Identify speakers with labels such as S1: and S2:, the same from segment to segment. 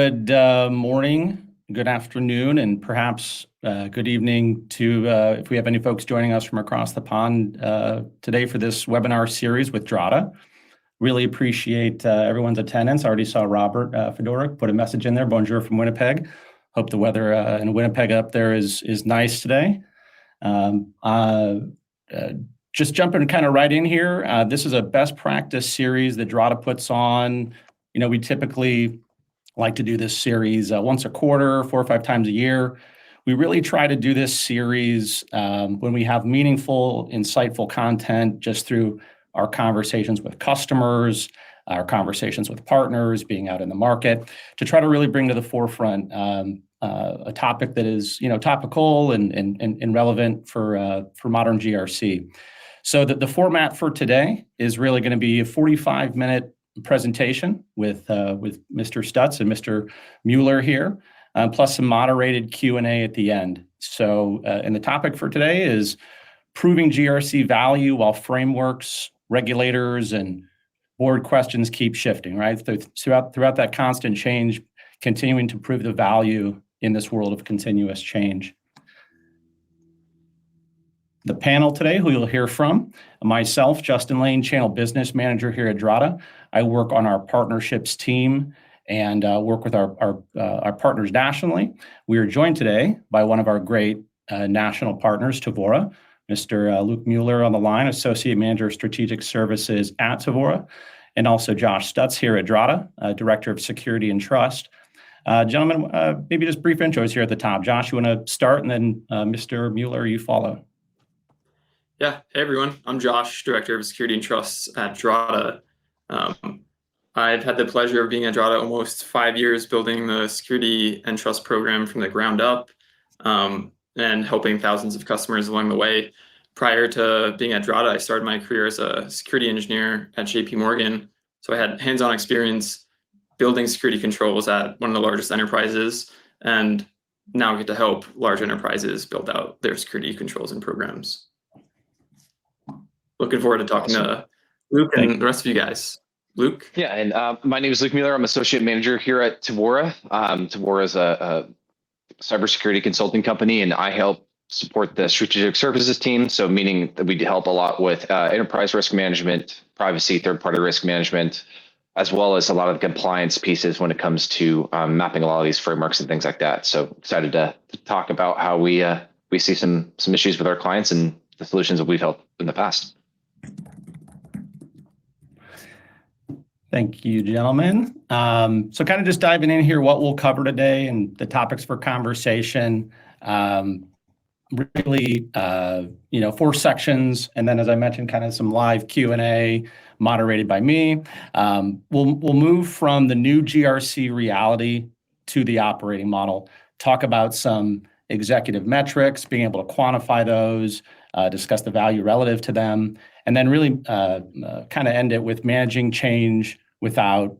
S1: Good morning, good afternoon, and perhaps good evening to if we have any folks joining us from across the pond today for this webinar series with Drata. Really appreciate everyone's attendance. I already saw Robert Fedoruk put a message in there. Bonjour from Winnipeg. Hope the weather in Winnipeg up there is nice today. Just jumping kind of right in here. This is a best practice series that Drata puts on. You know, we typically like to do this series once a quarter, 4 or 5 times a year. We really try to do this series when we have meaningful, insightful content just through our conversations with customers, our conversations with partners, being out in the market, to try to really bring to the forefront a topic that is, topical and relevant for modern GRC. So the format for today is really going to be a 45-minute presentation with Mr. Struts and Mr. Mueller here, plus some moderated Q&A at the end. So, and the topic for today is proving GRC value while frameworks, regulators, and board questions keep shifting, right? Throughout that constant change, continuing to prove the value in this world of continuous change. The panel today, who you'll hear from, myself, Justin Lane, Channel Business Manager here at Drata. I work on our partnerships team and work with our partners nationally. We are joined today by one of our great national partners, Tevora, Mr. Luke Mueller on the line, Associate Manager of Strategic Services at Tevora, and also Josh Struts here at Drata, Director of Security and Trust. Gentlemen, maybe just brief intros here at the top. Josh, you want to start, and then Mr. Mueller, you follow.
S2: Yeah, hey everyone, I'm Josh, Director of Security and Trust at Drata. I've had the pleasure of being at Drata almost 5 years, building the security and trust program from the ground up, and helping thousands of customers along the way. Prior to being at Drata, I started my career as a security engineer at JP Morgan. So I had hands-on experience building security controls at one of the largest enterprises, and now I get to help large enterprises build out their security controls and programs. Looking forward to talking to Luke and the rest of you guys. Luke?
S3: Yeah, and my name is Luke Mueller. I'm Associate Manager here at Tevora. Tevora is a cybersecurity consulting company, and I help support the strategic services team. So meaning that we help a lot with enterprise risk management, privacy, third-party risk management, as well as a lot of the compliance pieces when it comes to mapping a lot of these frameworks and things like that. So excited to talk about how we see some issues with our clients and the solutions that we've helped in the past.
S1: Thank you, gentlemen. So kind of just diving in here, what we'll cover today and the topics for conversation. Really, 4 sections, and then as I mentioned, kind of some live Q&A moderated by me. We'll move from the new GRC reality to the operating model, talk about some executive metrics, being able to quantify those, discuss the value relative to them, and then really kind of end it with managing change without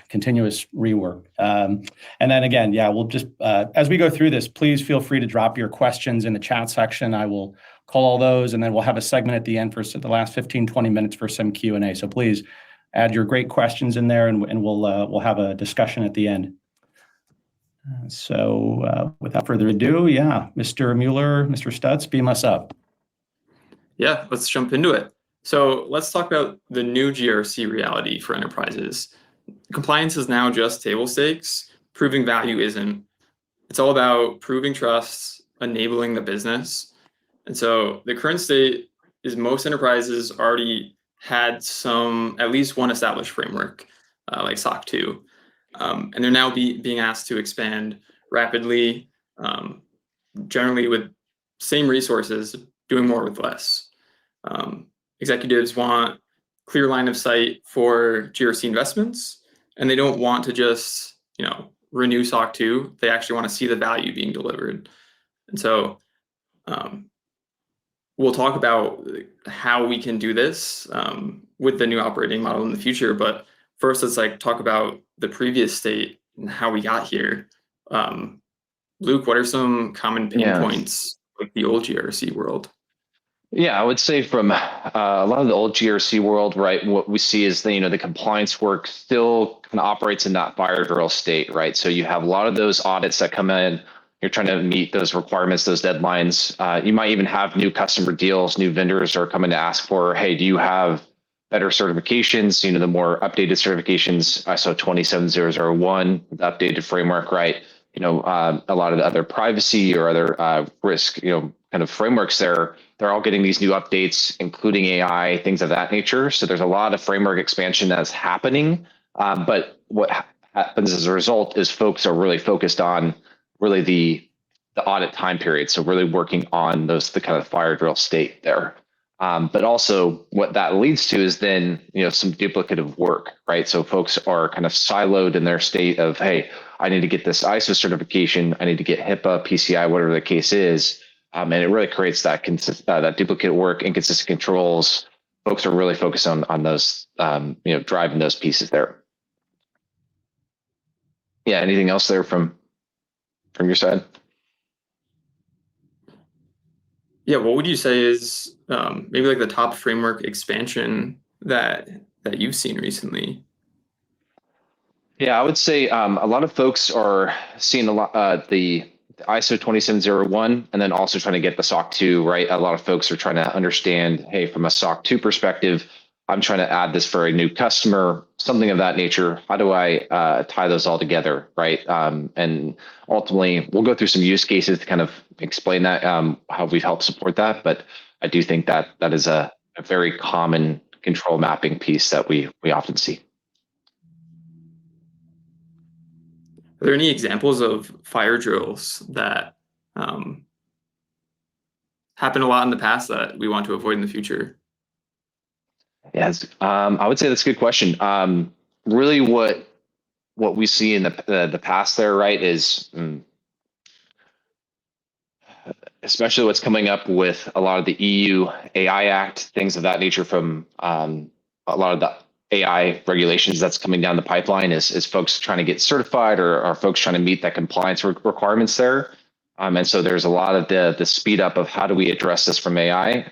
S1: continuous rework. And then again, we'll just, as we go through this, please feel free to drop your questions in the chat section. I will call all those, and then we'll have a segment at the end for the last 15, 20 minutes for some Q&A. So please add your great questions in there, and we'll have a discussion at the end. So without further ado, Mr. Mueller, Mr. Struts, beam us up.
S2: Yeah, let's jump into it. So let's talk about the new GRC reality for enterprises. Compliance is now just table stakes. Proving value isn't. It's all about proving trust, enabling the business. And so the current state is most enterprises already had at least one established framework, like SOC 2. And they're now being asked to expand rapidly, generally with same resources, doing more with less. Executives want clear line of sight for GRC investments, and they don't want to just, renew SOC 2. They actually want to see the value being delivered. And so we'll talk about how we can do this with the new operating model in the future. But first, let's talk about the previous state and how we got here. Luke, what are some common pain points like the old GRC world?
S3: Yeah, I would say from a lot of the old GRC world, right? What we see is the compliance work still kind of operates in that fire drill state, right? So you have a lot of those audits that come in. You're trying to meet those requirements, those deadlines. You might even have new customer deals, new vendors are coming to ask for, hey, do you have better certifications? The more updated certifications, ISO 27001, the updated framework, right? A lot of the other privacy or other risk, kind of frameworks there, they're all getting these new updates, including AI, things of that nature. So there's a lot of framework expansion that's happening. But what happens as a result is folks are really focused on really the audit time period. So really working on the kind of fire drill state there. But also what that leads to is then, some duplicative work, right? So folks are kind of siloed in their state of, hey, I need to get this ISO certification. I need to get HIPAA, PCI, whatever the case is. And it really creates that that duplicate work, inconsistent controls. Folks are really focused on those, driving those pieces there. Yeah. Anything else there from your side?
S2: Yeah, what would you say is maybe like the top framework expansion that you've seen recently?
S3: Yeah, I would say a lot of folks are seeing a lot the ISO 27001 and then also trying to get the SOC 2, right? A lot of folks are trying to understand, hey, from a SOC 2 perspective, I'm trying to add this for a new customer, something of that nature. How do I tie those all together, right? And ultimately, we'll go through some use cases to kind of explain that, how we've helped support that. But I do think that is a very common control mapping piece that we often see.
S2: Are there any examples of fire drills that happened a lot in the past that we want to avoid in the future?
S3: Yes, I would say that's a good question. Really, what we see in the past there, right, is especially what's coming up with a lot of the EU AI Act, things of that nature from a lot of the AI regulations that's coming down the pipeline is folks trying to get certified or folks trying to meet that compliance requirements there. And so there's a lot of the speed up of how do we address this from AI,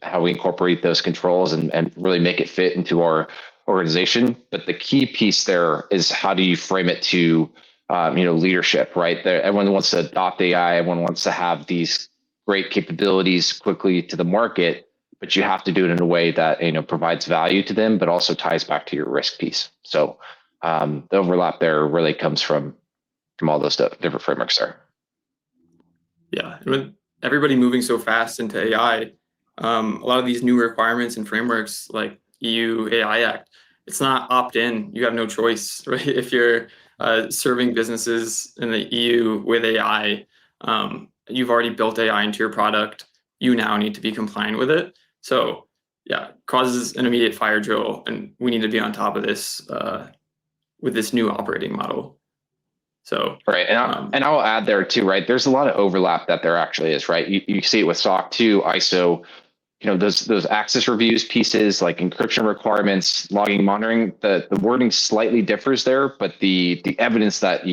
S3: how we incorporate those controls and really make it fit into our organization. But the key piece there is how do you frame it to leadership, right? Everyone wants to adopt AI, everyone wants to have these great capabilities quickly to the market, but you have to do it in a way that provides value to them, but also ties back to your risk piece. So the overlap there really comes from all those different frameworks there.
S2: Yeah, with everybody moving so fast into AI, a lot of these new requirements and frameworks like EU AI Act, it's not opt-in. You have no choice, right? If you're serving businesses in the EU with AI, you've already built AI into your product. You now need to be compliant with it. So yeah, causes an immediate fire drill, and we need to be on top of this with this new operating model. So
S3: right, and I'll add there too, right? There's a lot of overlap that there actually is, right? You see it with SOC 2, ISO, those access reviews pieces like encryption requirements, logging, monitoring. The wording slightly differs there, but the evidence that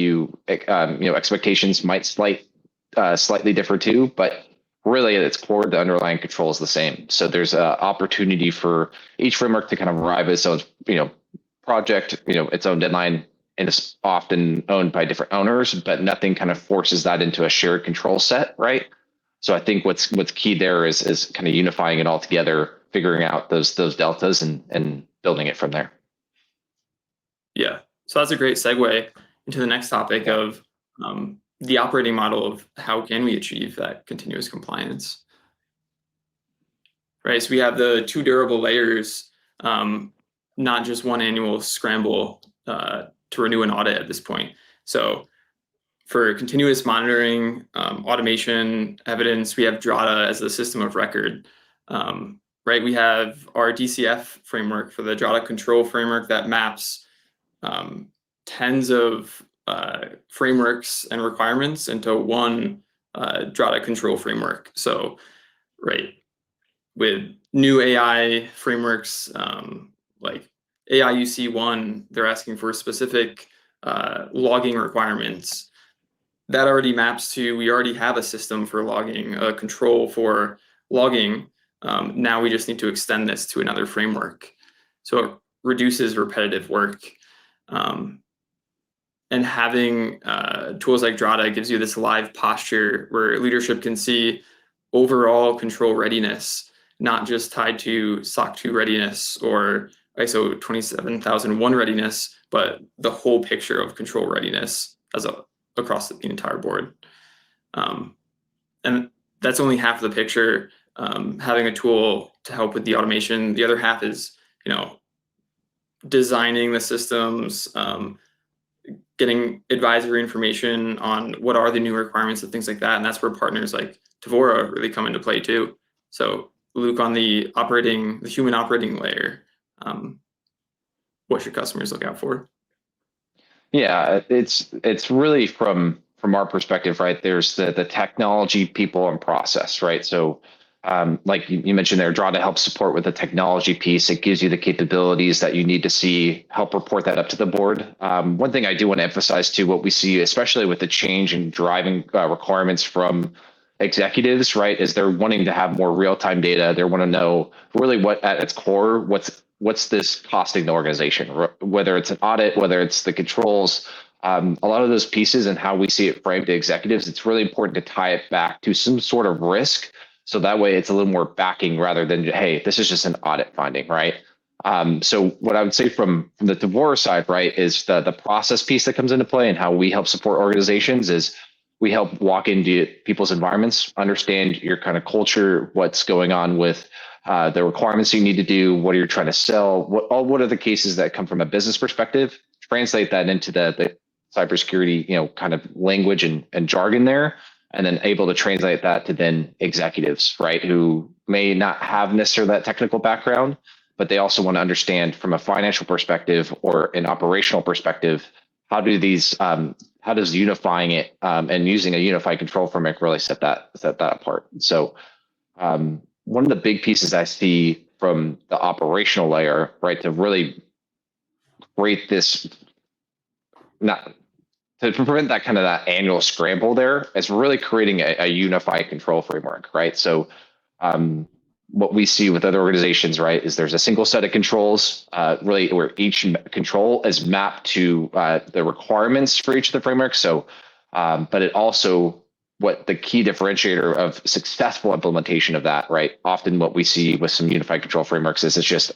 S3: expectations might slightly differ too. But really, at its core, the underlying control is the same. So there's an opportunity for each framework to kind of arrive at its own project, its own deadline. And it's often owned by different owners, but nothing kind of forces that into a shared control set, right? So I think what's key there is kind of unifying it all together, figuring out those deltas and building it from there.
S2: Yeah, so that's a great segue into the next topic of the operating model of how can we achieve that continuous compliance. Right, so we have the two durable layers, not just one annual scramble to renew an audit at this point. So for continuous monitoring, automation, evidence, we have Drata as the system of record. Right, we have our DCF framework for the Drata control framework that maps tens of frameworks and requirements into one Drata control framework. So, right, with new AI frameworks like AIUC1, they're asking for specific logging requirements. That already maps to, we already have a system for logging, a control for logging Now we just need to extend this to another framework. So it reduces repetitive work. And having tools like Drata gives you this live posture where leadership can see overall control readiness, not just tied to SOC 2 readiness or ISO 27001 readiness, but the whole picture of control readiness across the entire board. And that's only half of the picture. Having a tool to help with the automation. The other half is, designing the systems, getting advisory information on what are the new requirements and things like that. And that's where partners like Tevora really come into play too. So Luke, on the human operating layer, what should customers look out for?
S3: Yeah, it's really from our perspective, right? There's the technology, people, and process, right? So like you mentioned there, Drata helps support with the technology piece. It gives you the capabilities that you need to see, help report that up to the board. One thing I do want to emphasize too, what we see, especially with the change in driving requirements from executives, right, is they're wanting to have more real-time data. They want to know really what at its core, what's this costing the organization, whether it's an audit, whether it's the controls, a lot of those pieces and how we see it framed to executives. It's really important to tie it back to some sort of risk. So that way it's a little more backing rather than, hey, this is just an audit finding, right? So what I would say from the Tevora side, right, is the process piece that comes into play and how we help support organizations is we help walk into people's environments, understand your kind of culture, what's going on with the requirements you need to do, what are you trying to sell, what are the cases that come from a business perspective, translate that into the cybersecurity, kind of language and jargon there, and then able to translate that to then executives, right, who may not have necessarily that technical background, but they also want to understand from a financial perspective or an operational perspective, how does unifying it and using a unified control framework really set that apart. So one of the big pieces I see from the operational layer, right, to really create this, not to prevent that kind of that annual scramble there, is really creating a unified control framework, right? So what we see with other organizations, right, is there's a single set of controls, really where each control is mapped to the requirements for each of the frameworks. So, but it also, what the key differentiator of successful implementation of that, right? Often what we see with some unified control frameworks is it's just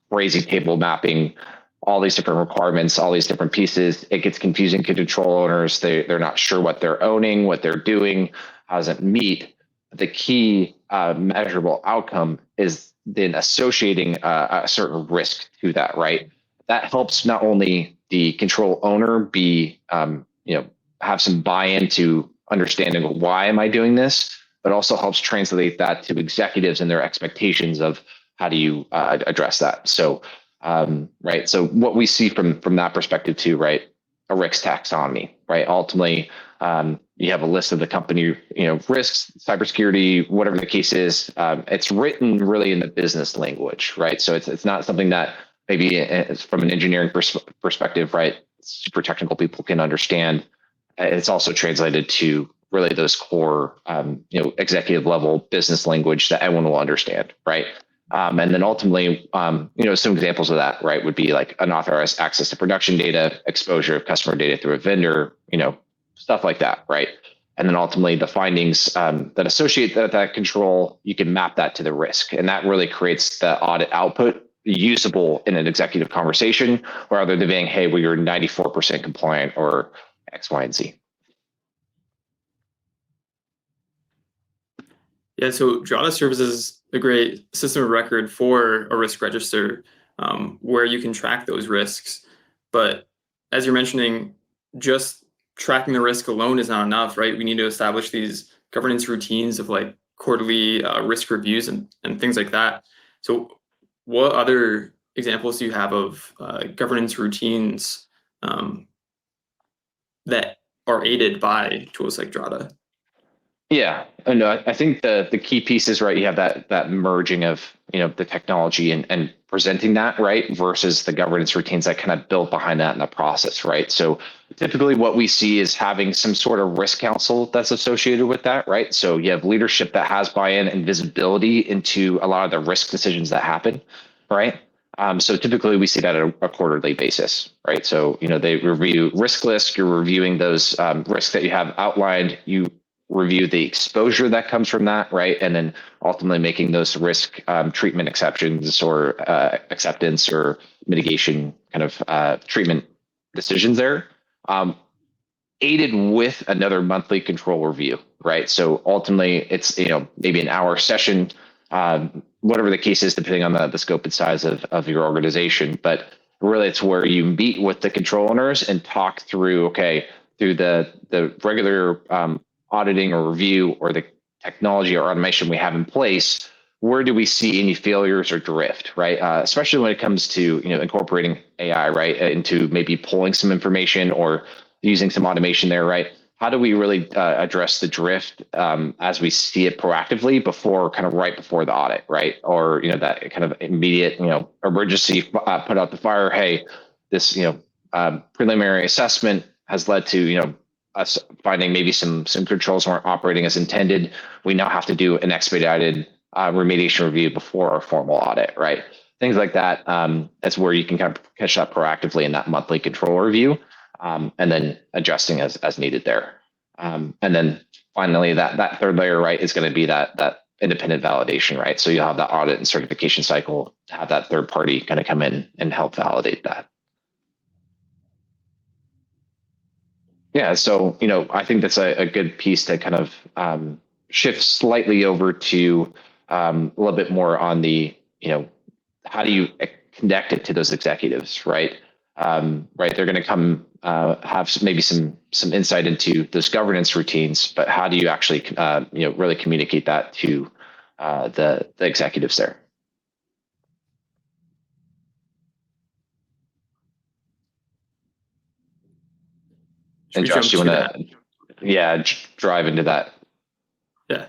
S3: crazy table mapping, all these different requirements, all these different pieces. It gets confusing to control owners. They're not sure what they're owning, what they're doing, how does it meet. The key measurable outcome is then associating a certain risk to that, right? That helps not only the control owner be, have some buy-in to understanding why am I doing this, but also helps translate that to executives and their expectations of how do you address that. So, right. So what we see from that perspective too, right? A risk taxonomy, right? Ultimately, you have a list of the company, risks, cybersecurity, whatever the case is. It's written really in the business language, right? So it's not something that maybe it's from an engineering perspective, right? Super technical people can understand. It's also translated to really those core, executive level business language that everyone will understand, right? And then ultimately, some examples of that, right, would be like unauthorized access to production data, exposure of customer data through a vendor, stuff like that, right? And then ultimately the findings that associate that control, you can map that to the risk. And that really creates the audit output usable in an executive conversation, rather than being, hey, well, you're 94% compliant or X, Y, and Z.
S2: Yeah, so Drata serves as a great system of record for a risk register where you can track those risks. But as you're mentioning, just tracking the risk alone is not enough, right? We need to establish these governance routines of like quarterly risk reviews and things like that. So what other examples do you have of governance routines that are aided by tools like Drata?
S3: Yeah, and I think the key piece is right. You have that merging of the technology and presenting that right versus the governance routines that kind of built behind that in the process, right? So typically, what we see is having some sort of risk council that's associated with that, right? So you have leadership that has buy-in and visibility into a lot of the risk decisions that happen, right? So typically, we see that on a quarterly basis, right? So they review risk list. You're reviewing those risks that you have outlined. You review the exposure that comes from that, right? And then ultimately making those risk treatment exceptions or acceptance or mitigation kind of treatment decisions there, aided with another monthly control review, right? So ultimately it's, maybe an hour session, whatever the case is, depending on the scope and size of your organization. But really it's where you meet with the control owners and talk through, okay, through the regular auditing or review or the technology or automation we have in place, where do we see any failures or drift, right? Especially when it comes to incorporating AI, right, into maybe pulling some information or using some automation there, right? How do we really address the drift as we see it proactively before, kind of right before the audit, right? Or that kind of immediate emergency put out the fire. Hey, this preliminary assessment has led to us finding maybe some controls weren't operating as intended. We now have to do an expedited remediation review before our formal audit, right? Things like that. That's where you can kind of catch up proactively in that monthly control review, and then adjusting as needed there. And then finally, that third layer, right, is going to be that independent validation, right? So you'll have that audit and certification cycle to have that third party kind of come in and help validate that. Yeah, so I think that's a good piece to kind of shift slightly over to a little bit more on the how do you connect it to those executives, right? Right, they're going to come have maybe some insight into those governance routines, but how do you actually really communicate that to the executives there? And Josh, you want to drive into that?
S2: Yeah,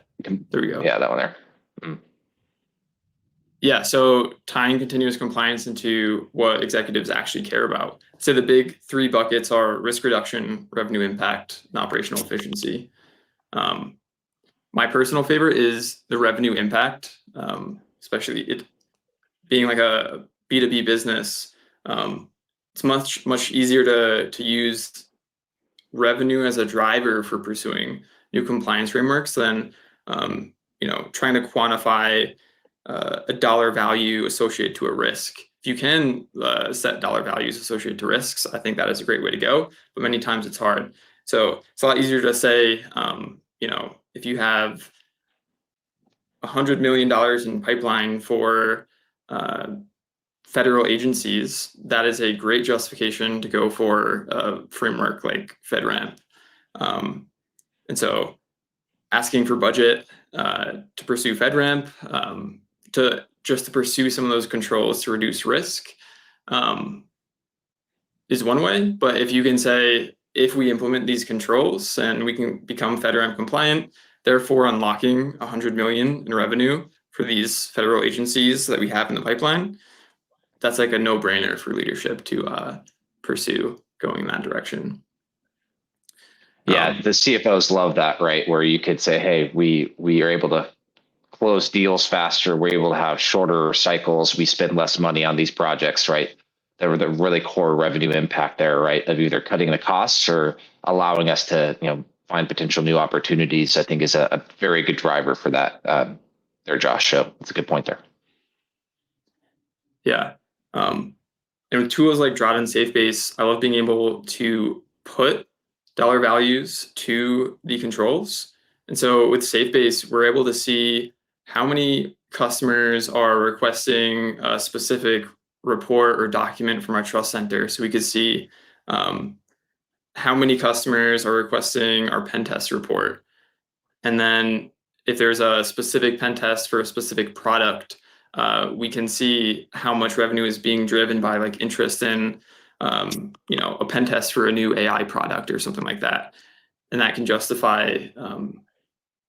S2: there we go.
S3: Yeah, that one there. Mm.
S2: Yeah, so tying continuous compliance into what executives actually care about. So the big three buckets are risk reduction, revenue impact, and operational efficiency. My personal favorite is the revenue impact, especially it being like a B2B business. It's much easier to use revenue as a driver for pursuing new compliance frameworks than trying to quantify a dollar value associated to a risk. If you can set dollar values associated to risks, I think that is a great way to go, but many times it's hard. So it's a lot easier to say, if you have $100 million in pipeline for federal agencies, that is a great justification to go for a framework like FedRAMP. And so asking for budget to pursue FedRAMP, to pursue some of those controls to reduce risk is one way. But if you can say, if we implement these controls and we can become FedRAMP compliant, therefore unlocking 100 million in revenue for these federal agencies that we have in the pipeline, that's like a no-brainer for leadership to pursue going in that direction.
S3: Yeah, the CFOs love that, right? Where you could say, hey, we are able to close deals faster. We're able to have shorter cycles. We spend less money on these projects, right? The really core revenue impact there, right? Of either cutting the costs or allowing us to, find potential new opportunities, I think is a very good driver for that there, Josh. So it's a good point there.
S2: Yeah. And with tools like Drata and SafeBase, I love being able to put dollar values to the controls. And so with SafeBase, we're able to see how many customers are requesting a specific report or document from our trust center. So we could see how many customers are requesting our pen test report. And then if there's a specific pen test for a specific product, we can see how much revenue is being driven by like interest in a pen test for a new AI product or something like that. And that can justify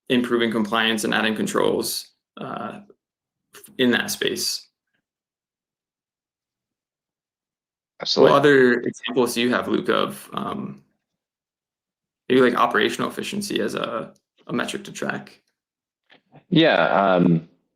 S2: improving compliance and adding controls in that space.
S3: Absolutely.
S2: What other examples do you have, Luke, of maybe like operational efficiency as a metric to track?
S3: Yeah.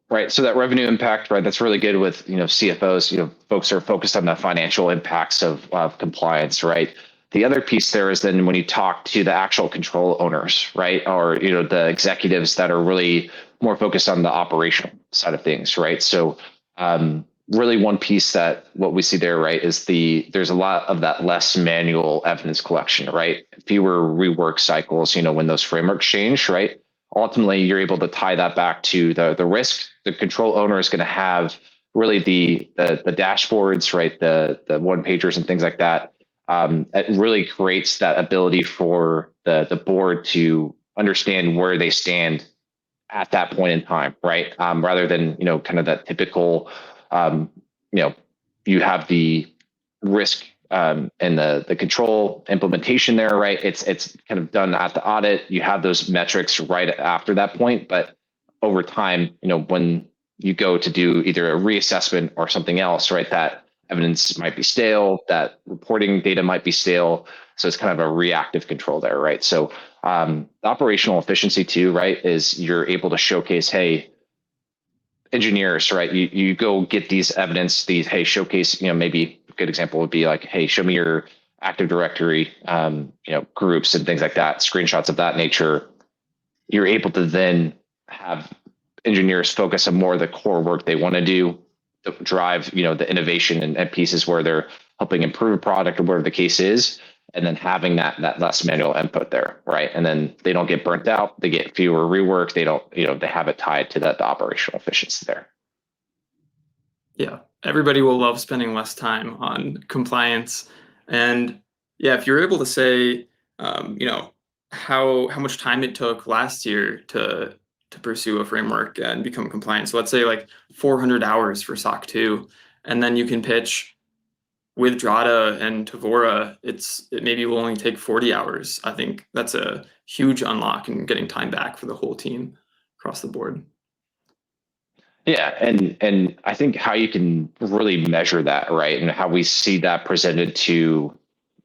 S3: Right. So that revenue impact, right? That's really good with, CFOs, folks are focused on the financial impacts of compliance, right? The other piece there is then when you talk to the actual control owners, right? Or, the executives that are really more focused on the operational side of things, right? So, really one piece that what we see there, right, is there's a lot of that less manual evidence collection, right? Fewer rework cycles, when those frameworks change, right? Ultimately, you're able to tie that back to the risk. The control owner is going to have really the dashboards, right? The one pagers and things like that. It really creates that ability for the board to understand where they stand at that point in time, right? Rather than, kind of that typical, you have the risk and the control implementation there, right? It's kind of done at the audit. You have those metrics right after that point, but over time, when you go to do either a reassessment or something else, right, that evidence might be stale, that reporting data might be stale. So it's kind of a reactive control there, right? So the operational efficiency too, right, is you're able to showcase, hey, engineers, right? You go get these evidence, hey, showcase, maybe a good example would be like, hey, show me your Active Directory, groups and things like that, screenshots of that nature. You're able to then have engineers focus on more of the core work they want to do, to drive, the innovation and pieces where they're helping improve a product or whatever the case is. And then having that less manual input there, right? And then they don't get burnt out. They get fewer rework. They don't, they have it tied to the operational efficiency there.
S2: Yeah, everybody will love spending less time on compliance. And yeah, if you're able to say, how much time it took last year to pursue a framework and become compliant. So let's say like 400 hours for SOC 2, and then you can pitch with Drata and Tevora, it maybe will only take 40 hours. I think that's a huge unlock in getting time back for the whole team across the board.
S3: Yeah, and I think how you can really measure that, right, and how we see that presented to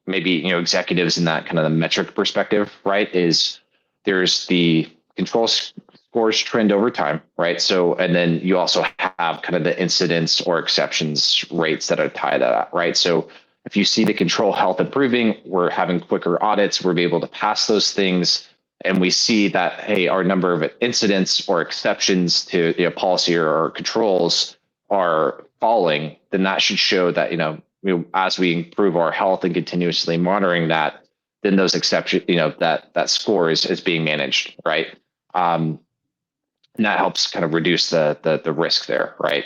S3: maybe executives in that kind of the metric perspective, right, is there's the control scores trend over time, right? So, and then you also have kind of the incidents or exceptions rates that are tied to that, right? So if you see the control health improving, we're having quicker audits, we're able to pass those things, and we see that, hey, our number of incidents or exceptions to policy or controls are falling, then that should show that, as we improve our health and continuously monitoring that, then those exceptions, that score is being managed, right? And that helps kind of reduce the risk there, right?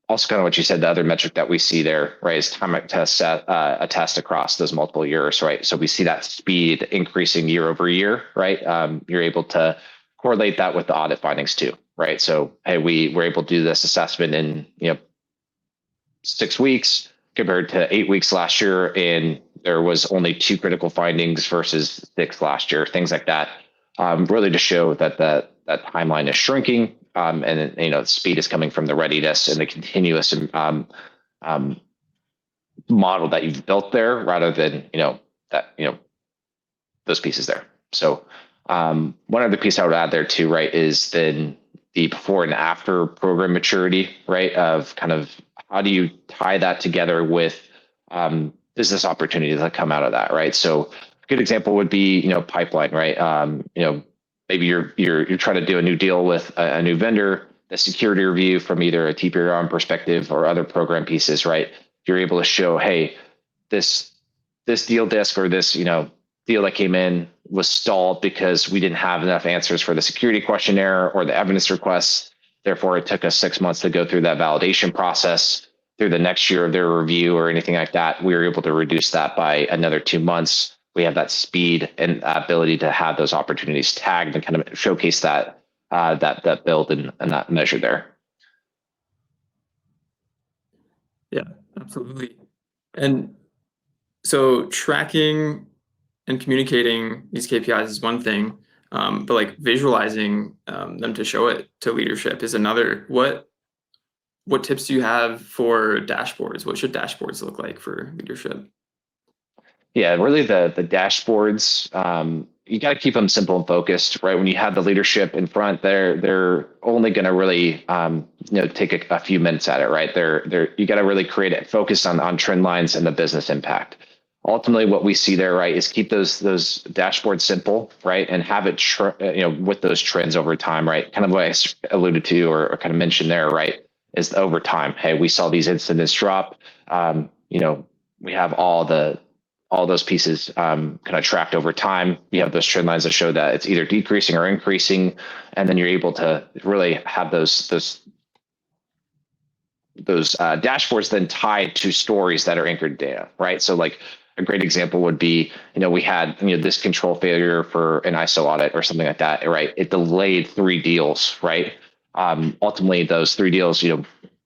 S3: Also, kind of what you said, the other metric that we see there, right, is time to set a test across those multiple years, right? So we see that speed increasing year over year, right? You're able to correlate that with the audit findings too, right? So, hey, we were able to do this assessment in 6 weeks compared to 8 weeks last year, and there was only 2 critical findings versus 6 last year, things like that, really to show that that timeline is shrinking, and speed is coming from the readiness and the continuous model that you've built there, rather than those pieces there. So one other piece I would add there too, right, is then the before and after program maturity, right, of kind of how do you tie that together with business opportunities that come out of that, right? So a good example would be pipeline, right? Maybe you're trying to do a new deal with a new vendor, the security review from either a TPRM perspective or other program pieces, right? You're able to show, hey, this deal desk or this deal that came in was stalled because we didn't have enough answers for the security questionnaire or the evidence requests. Therefore, it took us 6 months to go through that validation process. Through the next year of their review or anything like that, we were able to reduce that by another 2 months. We have that speed and ability to have those opportunities tagged and kind of showcase that that build and that measure there.
S2: Yeah, absolutely. And so tracking and communicating these KPIs is one thing. But like visualizing them to show it to leadership is another. What tips do you have for dashboards? What should dashboards look like for leadership?
S3: Yeah, really the dashboards, you got to keep them simple and focused, right? When you have the leadership in front, they're only going to really take a few minutes at it, right? You got to really create it, focus on trend lines and the business impact. Ultimately, what we see there, right, is keep those dashboards simple, right, and have it with those trends over time, right? Kind of what I alluded to or kind of mentioned there, right, is over time. Hey, we saw these incidents drop. We have all those pieces kind of tracked over time. You have those trend lines that show that it's either decreasing or increasing, and then you're able to really have those dashboards then tied to stories that are anchored data, right? So like a great example would be, we had this control failure for an ISO audit or something like that, right? It delayed 3 deals, right? Ultimately, those 3 deals,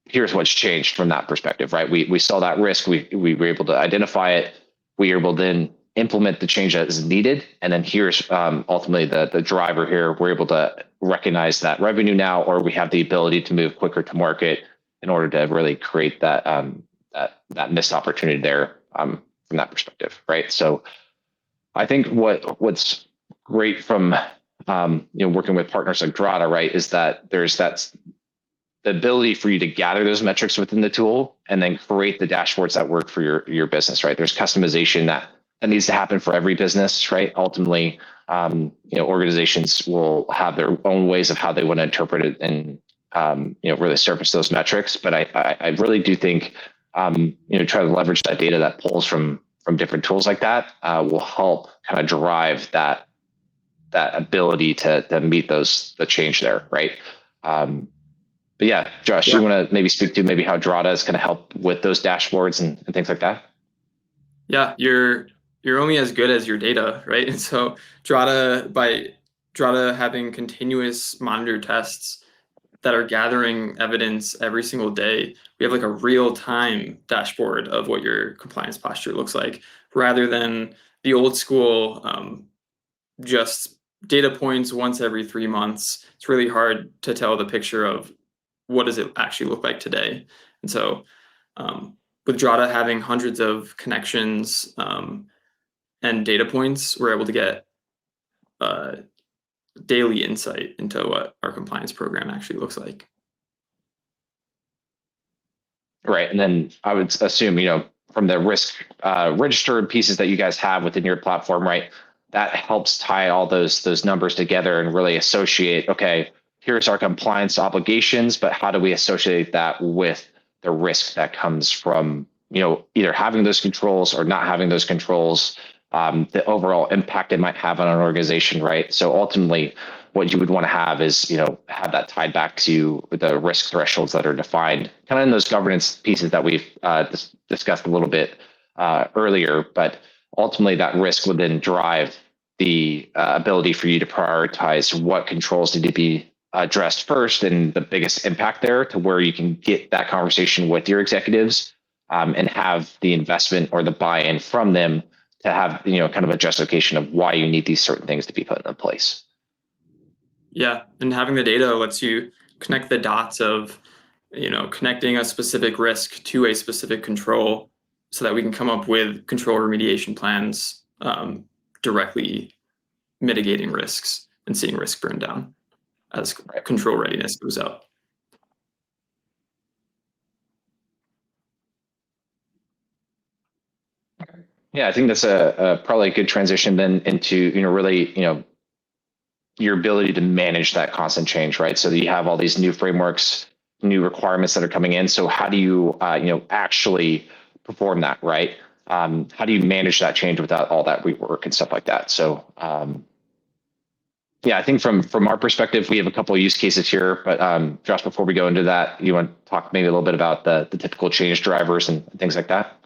S3: here's what's changed from that perspective, right? We saw that risk, we were able to identify it, we were able to then implement the change that is needed, and then here's ultimately the driver here. We're able to recognize that revenue now, or we have the ability to move quicker to market in order to really create that that missed opportunity there from that perspective, right? So I think what's great from working with partners like Drata, right, is that there's the ability for you to gather those metrics within the tool and then create the dashboards that work for your business, right? There's customization that needs to happen for every business, right? Ultimately, organizations will have their own ways of how they want to interpret it and really surface those metrics. But I really do think try to leverage that data that pulls from different tools like that will help kind of drive that ability to meet the change there, right? But yeah, Josh, you want to maybe speak to maybe how Drata is going to help with those dashboards and things like that?
S2: Yeah, you're only as good as your data, right? And so by Drata having continuous monitor tests that are gathering evidence every single day, we have like a real-time dashboard of what your compliance posture looks like, rather than the old school just data points once every 3 months. It's really hard to tell the picture of what does it actually look like today. And so with Drata having hundreds of connections and data points, we're able to get daily insight into what our compliance program actually looks like.
S3: Right. And then I would assume, from the risk registered pieces that you guys have within your platform, right, that helps tie all those numbers together and really associate, okay, here's our compliance obligations, but how do we associate that with the risk that comes from, either having those controls or not having those controls, the overall impact it might have on an organization, right? So ultimately, what you would want to have is, have that tied back to the risk thresholds that are defined, kind of in those governance pieces that we've discussed a little bit earlier. But ultimately, that risk would then drive the ability for you to prioritize what controls need to be addressed first and the biggest impact there, to where you can get that conversation with your executives and have the investment or the buy-in from them to have kind of a justification of why you need these certain things to be put in place.
S2: Yeah, and having the data lets you connect the dots of connecting a specific risk to a specific control, so that we can come up with control remediation plans directly mitigating risks and seeing risk burn down as control readiness goes up.
S3: Yeah, I think that's a probably a good transition then into really your ability to manage that constant change, right? So that you have all these new frameworks, new requirements that are coming in. So how do you actually perform that, right? How do you manage that change without all that rework and stuff like that? So yeah, I think from our perspective, we have a couple of use cases here. But Josh, before we go into that, you want to talk maybe a little bit about the typical change drivers and things like that?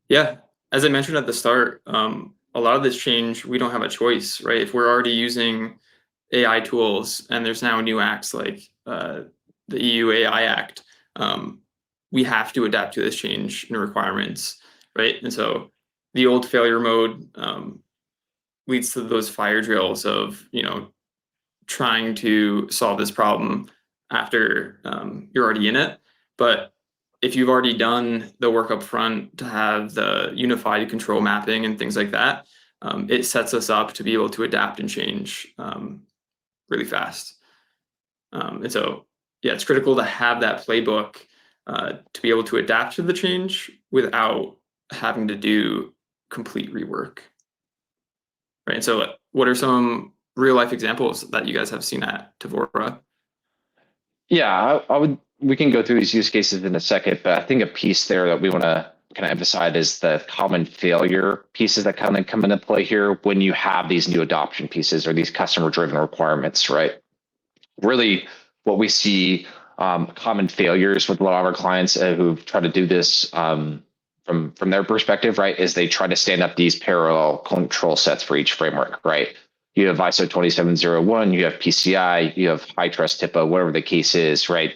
S2: Yeah, as I mentioned at the start, a lot of this change, we don't have a choice, right? If we're already using AI tools and there's now new acts like the EU AI Act, we have to adapt to this change in requirements, right? And so the old failure mode, leads to those fire drills of, trying to solve this problem after you're already in it. But if you've already done the work up front to have the unified control mapping and things like that, it sets us up to be able to adapt and change really fast. And so, yeah, it's critical to have that playbook to be able to adapt to the change without having to do complete rework. Right. And so what are some real life examples that you guys have seen at Tevora?
S3: Yeah, we can go through these use cases in a second, but I think a piece there that we want to kind of emphasize is the common failure pieces that kind of come into play here when you have these new adoption pieces or these customer driven requirements, right? Really what we see common failures with a lot of our clients who've tried to do this from their perspective, right, is they try to stand up these parallel control sets for each framework, right? You have ISO 27001, you have PCI, you have high trust HIPAA, whatever the case is, right?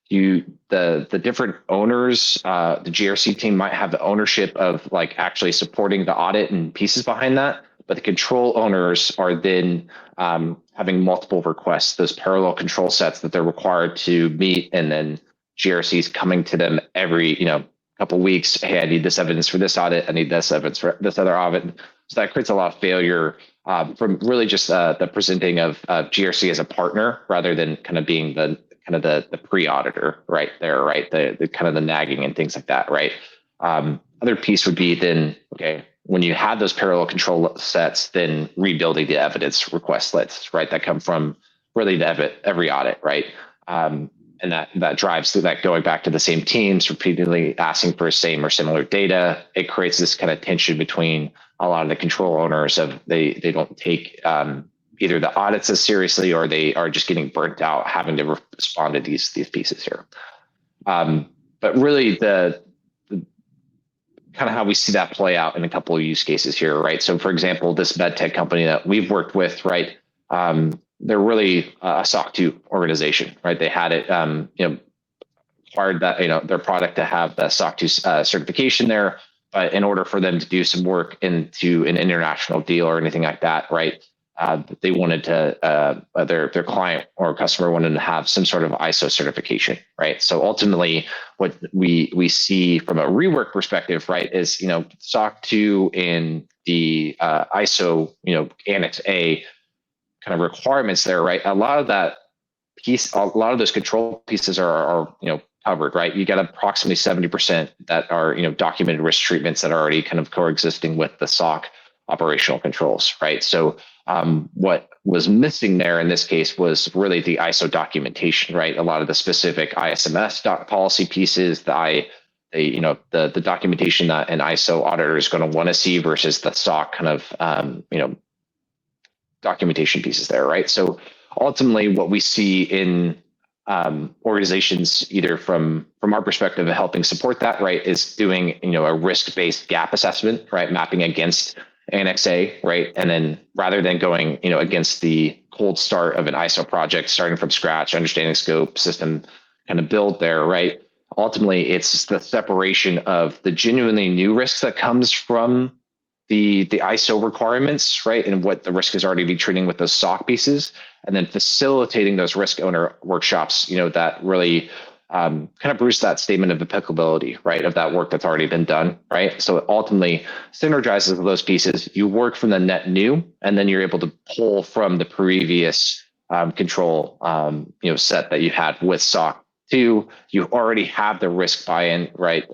S3: The different owners, the GRC team might have the ownership of like actually supporting the audit and pieces behind that, but the control owners are then having multiple requests, those parallel control sets that they're required to meet, and then GRC's coming to them every couple of weeks. Hey, I need this evidence for this audit. I need this evidence for this other audit. So that creates a lot of failure from really just the presenting of GRC as a partner rather than kind of being the pre-auditor right there, right? The kind of the nagging and things like that, right? Other piece would be then, okay, when you have those parallel control sets, then rebuilding the evidence request lists, right? That come from really every audit, right? And that drives through that going back to the same teams, repeatedly asking for same or similar data. It creates this kind of tension between a lot of the control owners of they don't take either the audits as seriously or they are just getting burnt out having to respond to these pieces here. But really the kind of how we see that play out in a couple of use cases here, right? So for example, this med tech company that we've worked with, right? They're really a SOC 2 organization, right? They had it, required that, their product to have the SOC 2 certification there. But in order for them to do some work into an international deal or anything like that, right? They wanted to, their client or customer wanted to have some sort of ISO certification, right? So ultimately, what we see from a rework perspective, right, is SOC 2 and the ISO, Annex A kind of requirements there, right? A lot of that piece, a lot of those control pieces are covered, right? You got approximately 70% that are documented risk treatments that are already kind of coexisting with the SOC operational controls, right? So what was missing there in this case was really the ISO documentation, right? A lot of the specific ISMS policy pieces, the documentation that an ISO auditor is going to want to see versus the SOC kind of documentation pieces there, right? So ultimately, what we see in organizations, either from our perspective of helping support that, right, is doing a risk-based gap assessment, right, mapping against Annex A, right, and then rather than going against the cold start of an ISO project, starting from scratch, understanding scope, system, kind of build there, right. Ultimately, it's the separation of the genuinely new risks that comes from the ISO requirements, right, and what the risk is already be treating with those SOC pieces, and then facilitating those risk owner workshops, that really kind of boost that statement of applicability, right, of that work that's already been done, right. So it ultimately synergizes those pieces. You work from the net new, and then you're able to pull from the previous control, set that you had with SOC 2. You already have the risk buy-in, right,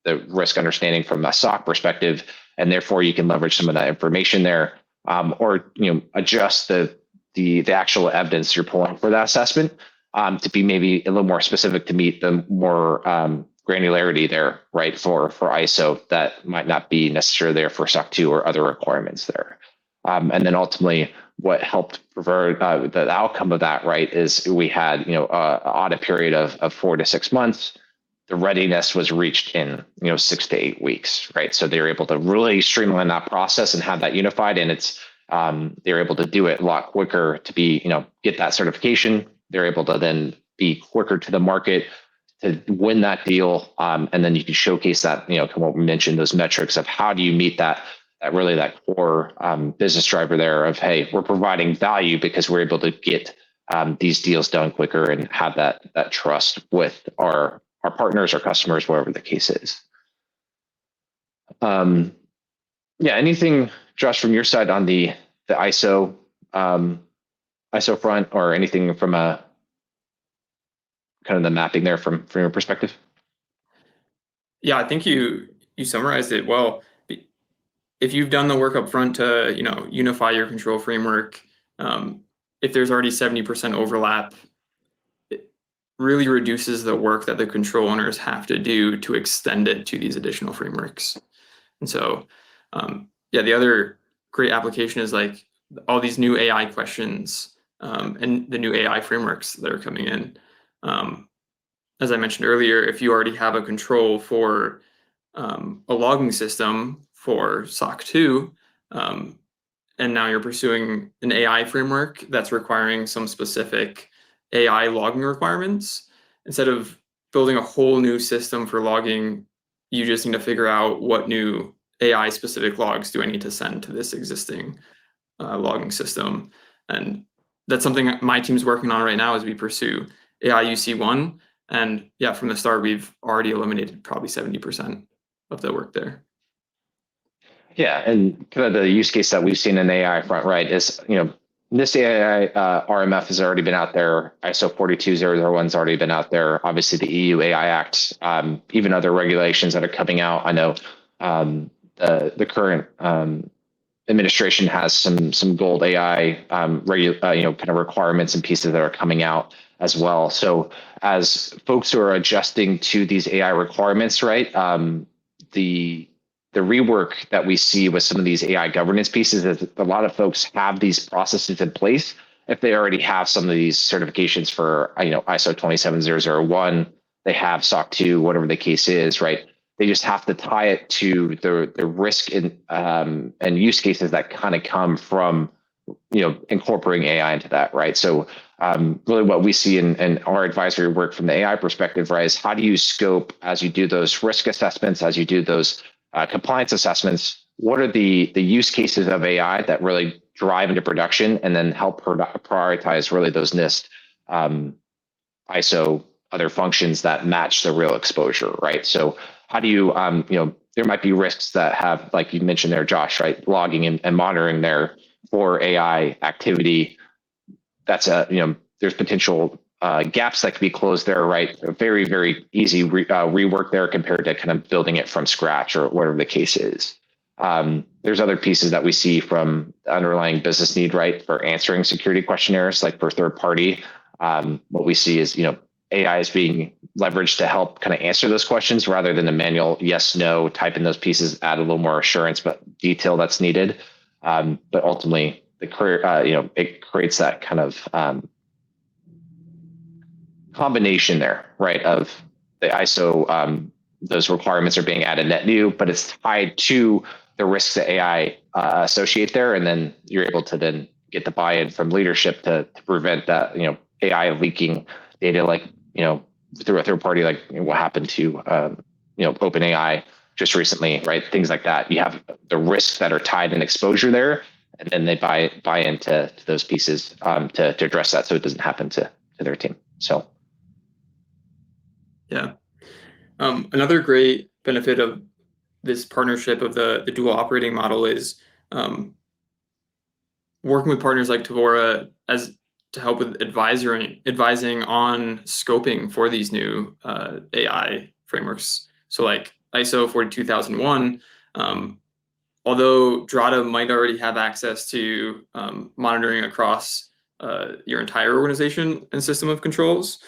S3: the risk understanding from a SOC perspective, and therefore you can leverage some of that information there, or adjust the actual evidence you're pulling for that assessment to be maybe a little more specific to meet the more granularity there, right, for ISO that might not be necessarily there for SOC 2 or other requirements there. And then ultimately, what helped provide the outcome of that, right, is we had an audit period of 4 to 6 months. The readiness was reached in 6 to 8 weeks, right? So they were able to really streamline that process and have that unified, and it's they're able to do it a lot quicker to be get that certification. They're able to then be quicker to the market to win that deal, and then you can showcase that what we mentioned, those metrics of how do you meet that that core business driver there of, hey, we're providing value because we're able to get these deals done quicker and have that trust with our partners, our customers, whatever the case is. Anything, Josh, from your side on the ISO front, or anything from a kind of the mapping there from your perspective?
S2: Yeah, I think you summarized it well. If you've done the work up front to unify your control framework, if there's already 70% overlap, it really reduces the work that the control owners have to do to extend it to these additional frameworks. And so, the other great application is like all these new AI questions and the new AI frameworks that are coming in. As I mentioned earlier, if you already have a control for a logging system for SOC 2, and now you're pursuing an AI framework that's requiring some specific AI logging requirements, instead of building a whole new system for logging, you just need to figure out what new AI specific logs do I need to send to this existing logging system. And that's something my team's working on right now as we pursue AI UC1. And yeah, from the start, we've already eliminated probably 70% of the work there.
S3: Yeah, and kind of the use case that we've seen in AI front, right, is, this AI RMF has already been out there. ISO 42001's already been out there. Obviously, the EU AI Act, even other regulations that are coming out. I know the current administration has some gold AI kind of requirements and pieces that are coming out as well. So as folks who are adjusting to these AI requirements, right, the rework that we see with some of these AI governance pieces is a lot of folks have these processes in place if they already have some of these certifications for ISO 27001, they have SOC 2, whatever the case is, right? They just have to tie it to the risk and use cases that kind of come from incorporating AI into that, right? So really what we see in our advisory work from the AI perspective, right, is how do you scope as you do those risk assessments, as you do those compliance assessments, what are the use cases of AI that really drive into production, and then help prioritize really those NIST ISO other functions that match the real exposure, right? So how do you, there might be risks that have, like you mentioned there, Josh, right, logging and monitoring there for AI activity. That's there's potential gaps that could be closed there, right? Very, very easy rework there compared to kind of building it from scratch or whatever the case is. There's other pieces that we see from the underlying business need, right, for answering security questionnaires, like for third party. What we see is, AI is being leveraged to help kind of answer those questions rather than a manual yes, no, type in those pieces, add a little more assurance, but detail that's needed. But ultimately, it creates that kind of combination there, right, of the ISO, those requirements are being added net new, but it's tied to the risks that AI associate there. And then you're able to then get the buy-in from leadership to prevent that, AI leaking data, like, through a third party, like what happened to, OpenAI just recently, right? Things like that. You have the risks that are tied in exposure there, and then they buy into those pieces to address that, so it doesn't happen to their team. So,
S2: yeah. Another great benefit of this partnership of the dual operating model is working with partners like Tevora to help with advising on scoping for these new AI frameworks. So like ISO 42001, although Drata might already have access to monitoring across your entire organization and system of controls,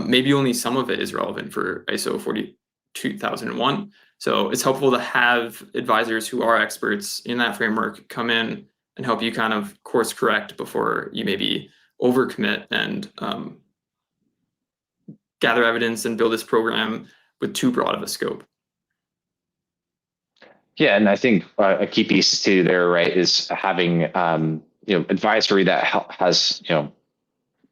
S2: maybe only some of it is relevant for ISO 42001. So it's helpful to have advisors who are experts in that framework come in and help you kind of course correct before you maybe overcommit and gather evidence and build this program with too broad of a scope.
S3: Yeah, and I think a key piece too there, right, is having advisory that has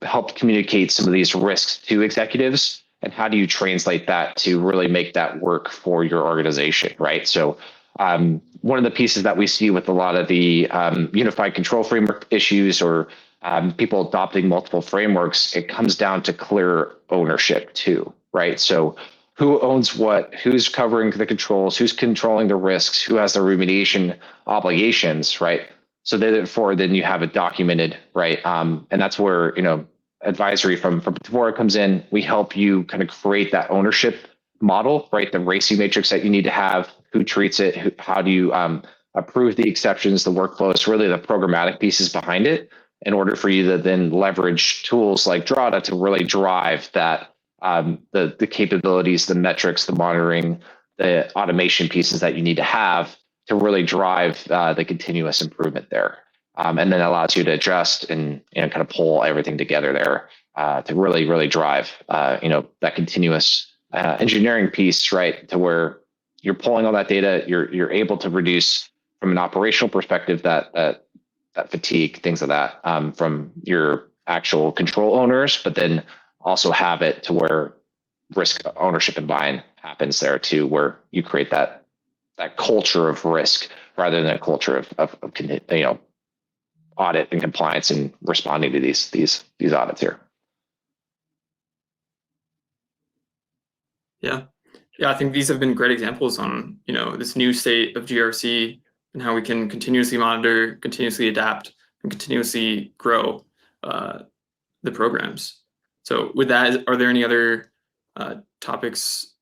S3: helped communicate some of these risks to executives, and how do you translate that to really make that work for your organization, right? So One of the pieces that we see with a lot of the unified control framework issues or people adopting multiple frameworks, it comes down to clear ownership too, right? So who owns what, who's covering the controls, who's controlling the risks, who has the remediation obligations, right? So therefore, then you have it documented, right? And that's where, advisory from Tevora comes in. We help you kind of create that ownership model, right? The RACI matrix that you need to have, who treats it, how do you approve the exceptions, the workflows, really the programmatic pieces behind it, in order for you to then leverage tools like Drata to really drive that, the capabilities, the metrics, the monitoring, the automation pieces that you need to have to really drive the continuous improvement there. And then allows you to adjust and kind of pull everything together there to really, really drive that continuous engineering piece, right? To where you're pulling all that data, you're able to reduce from an operational perspective that fatigue, things of that from your actual control owners, but then also have it to where risk ownership and buy-in happens there too, where you create that culture of risk rather than a culture of audit and compliance and responding to these audits here.
S2: Yeah. I think these have been great examples on, this new state of GRC and how we can continuously monitor, continuously adapt, and continuously grow the programs. So with that, are there any other topics,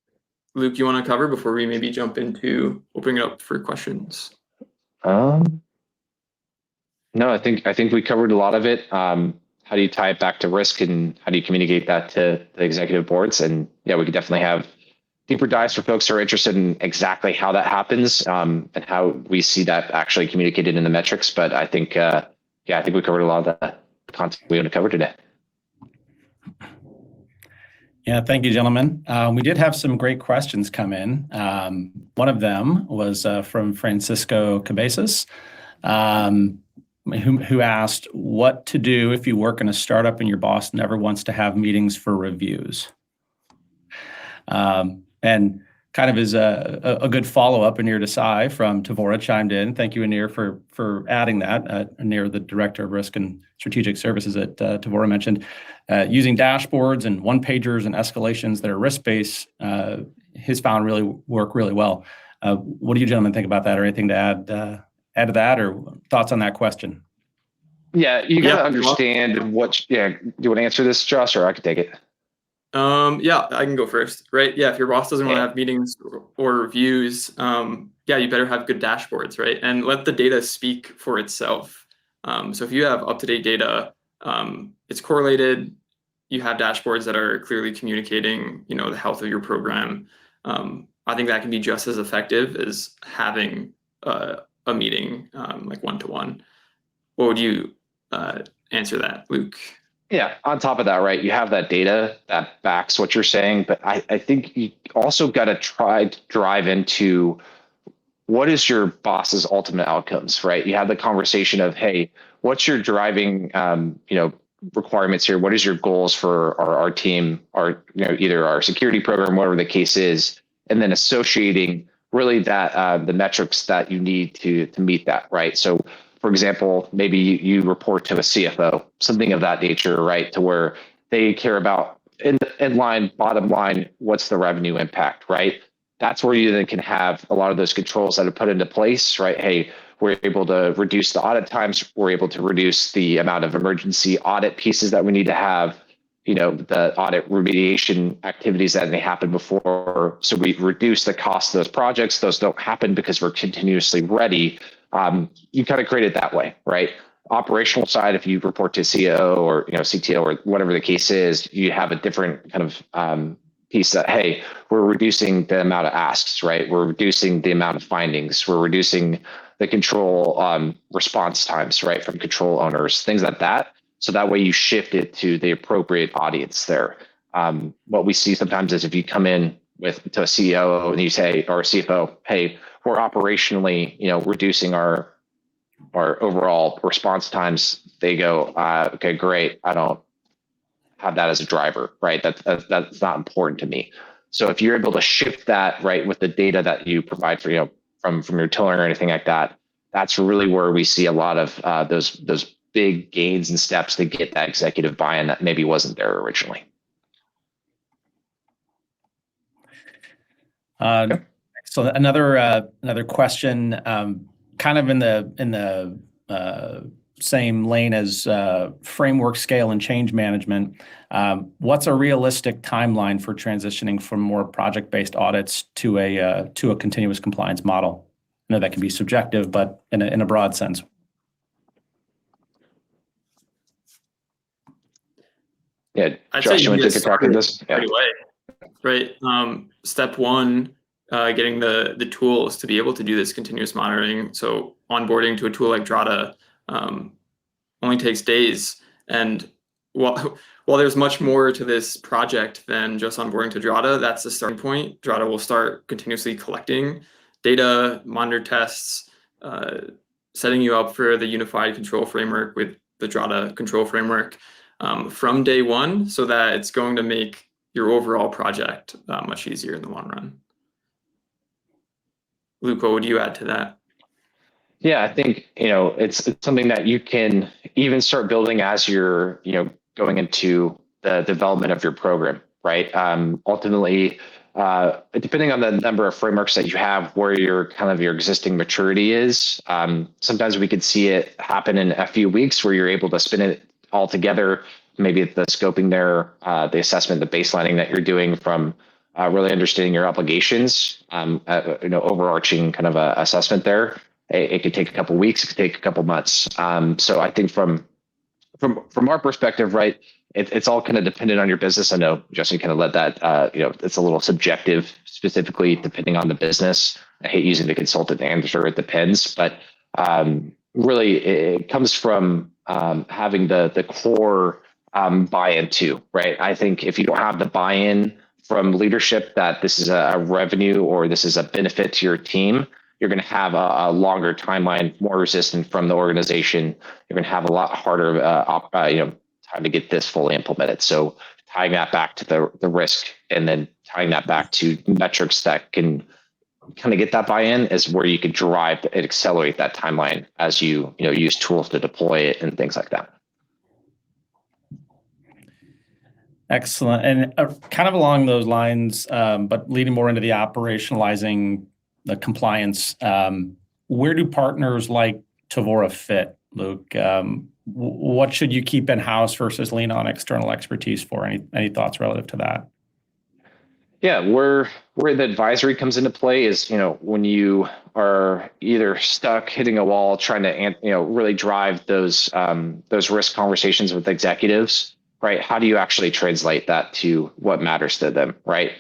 S2: Luke, you want to cover before we maybe jump into opening it up for questions?
S3: No, I think we covered a lot of it. How do you tie it back to risk and how do you communicate that to the executive boards? And yeah, we could definitely have deeper dives for folks who are interested in exactly how that happens and how we see that actually communicated in the metrics. But I think, I think we covered a lot of the content we want to cover today.
S1: Yeah, thank you, gentlemen. We did have some great questions come in. One of them was from Francisco Cabezas, who asked what to do if you work in a startup and your boss never wants to have meetings for reviews. And kind of is a good follow-up. Anir Desai from Tevora chimed in. Thank you, Anir, for adding that. Anir, the Director of Risk and Strategic Services at Tevora, mentioned using dashboards and one-pagers and escalations that are risk-based, his found really work really well. What do you gentlemen think about that, or anything to add to that, or thoughts on that question?
S3: Yeah, you got to understand what, do you want to answer this, Josh, or I could take it?
S2: Yeah, I can go first, right? Yeah, if your boss doesn't want to have meetings or reviews, you better have good dashboards, right? And let the data speak for itself. So if you have up-to-date data, it's correlated, you have dashboards that are clearly communicating, the health of your program. I think that can be just as effective as having a meeting, like one-to-one. What would you answer that, Luke?
S3: Yeah, on top of that, right, you have that data that backs what you're saying, but I think you also got to try to drive into what is your boss's ultimate outcomes, right? You have the conversation of, hey, what's your driving, requirements here? What is your goals for our team, either our security program, whatever the case is, and then associating really that the metrics that you need to meet that, right? So, for example, maybe you report to a CFO, something of that nature, right? To where they care about in line, bottom line, what's the revenue impact, right? That's where you then can have a lot of those controls that are put into place, right? Hey, we're able to reduce the audit times. We're able to reduce the amount of emergency audit pieces that we need to have, the audit remediation activities that may happen before. So we reduce the cost of those projects. Those don't happen because we're continuously ready. You kind of create it that way, right? Operational side, if you report to CEO or CTO or whatever the case is, you have a different kind of piece that, hey, we're reducing the amount of asks, right? We're reducing the amount of findings. We're reducing the control response times, right, from control owners, things like that. So that way you shift it to the appropriate audience there. What we see sometimes is if you come in to a CEO and you say, or a CFO, hey, we're operationally, reducing our overall response times. They go, okay, great. I don't have that as a driver, right? That's not important to me. So if you're able to shift that, right, with the data that you provide for, from your tooling or anything like that. That's really where we see a lot of those big gains and steps to get that executive buy-in that maybe wasn't there originally.
S1: So another question, kind of in the same lane as framework, scale, and change management. What's a realistic timeline for transitioning from more project-based audits to a continuous compliance model? I know that can be subjective, but in a broad sense.
S3: Yeah,
S2: I'd
S3: Josh,
S2: say
S3: you want to take a crack at this?
S2: Right away, right? Step one, getting the tools to be able to do this continuous monitoring. So onboarding to a tool like Drata only takes days. And while there's much more to this project than just onboarding to Drata, that's the starting point. Drata will start continuously collecting data, monitor tests, setting you up for the unified control framework with the Drata control framework from day one, so that it's going to make your overall project much easier in the long run. Luke, what would you add to that?
S3: Yeah, I think, it's something that you can even start building as you're, going into the development of your program, right? Ultimately, depending on the number of frameworks that you have, where your existing maturity is, sometimes we could see it happen in a few weeks where you're able to spin it all together. Maybe the scoping there, the assessment, the baselining that you're doing from really understanding your obligations, overarching kind of a assessment there. It could take a couple of weeks, it could take a couple of months. So I think from our perspective, right, it's all kind of dependent on your business. I know Justin kind of led that, it's a little subjective, specifically depending on the business. I hate using the consultant answer, it depends, but really it comes from having the core buy-in too, right? I think if you don't have the buy-in from leadership that this is a revenue or this is a benefit to your team, you're going to have a longer timeline, more resistance from the organization. You're going to have a lot harder time to get this fully implemented. So tying that back to the risk and then tying that back to metrics that can kind of get that buy-in is where you could drive and accelerate that timeline as you use tools to deploy it and things like that.
S1: Excellent. And kind of along those lines, but leading more into the operationalizing the compliance, where do partners like Tevora fit, Luke? What should you keep in-house versus lean on external expertise for? Any thoughts relative to that?
S3: Yeah, where the advisory comes into play is, when you are either stuck hitting a wall, trying to, really drive those risk conversations with executives, right? How do you actually translate that to what matters to them, right?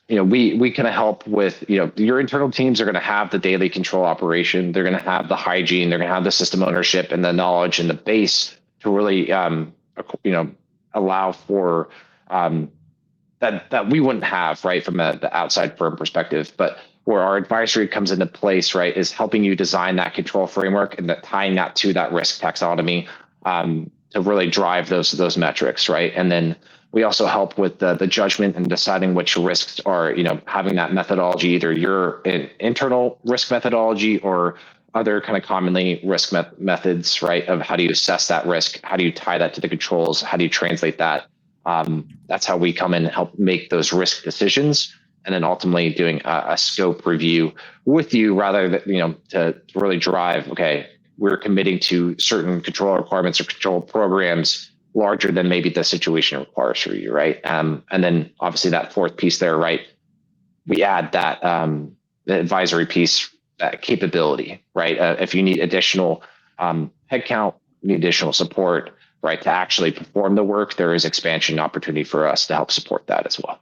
S3: We kind of help with, your internal teams are going to have the daily control operation. They're going to have the hygiene. They're going to have the system ownership and the knowledge and the base to really, allow for that we wouldn't have, right, from the outside firm perspective. But where our advisory comes into place, right, is helping you design that control framework and tying that to that risk taxonomy to really drive those metrics, right? And then we also help with the judgment and deciding which risks are, having that methodology, either your internal risk methodology or other kind of commonly risk methods, right? Of how do you assess that risk? How do you tie that to the controls? How do you translate that? That's how we come in and help make those risk decisions, and then ultimately doing a scope review with you, rather than, to really drive, okay, we're committing to certain control requirements or control programs larger than maybe the situation requires for you, right? And then obviously that fourth piece there, right? We add that the advisory piece, that capability, right? If you need additional headcount, you need additional support, right, to actually perform the work, there is expansion opportunity for us to help support that as well.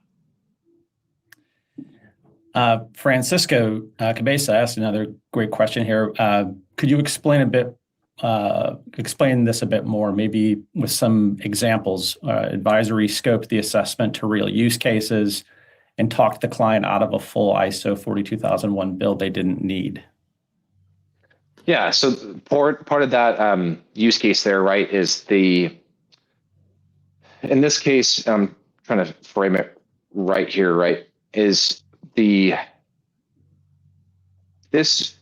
S1: Francisco Cabeza asked another great question here. Could you explain this a bit more, maybe with some examples? Advisory scoped the assessment to real use cases and talked the client out of a full ISO 42001 build they didn't need.
S3: Yeah, so part of that use case there, right, is in this case, I'm trying to frame it right here, right, is this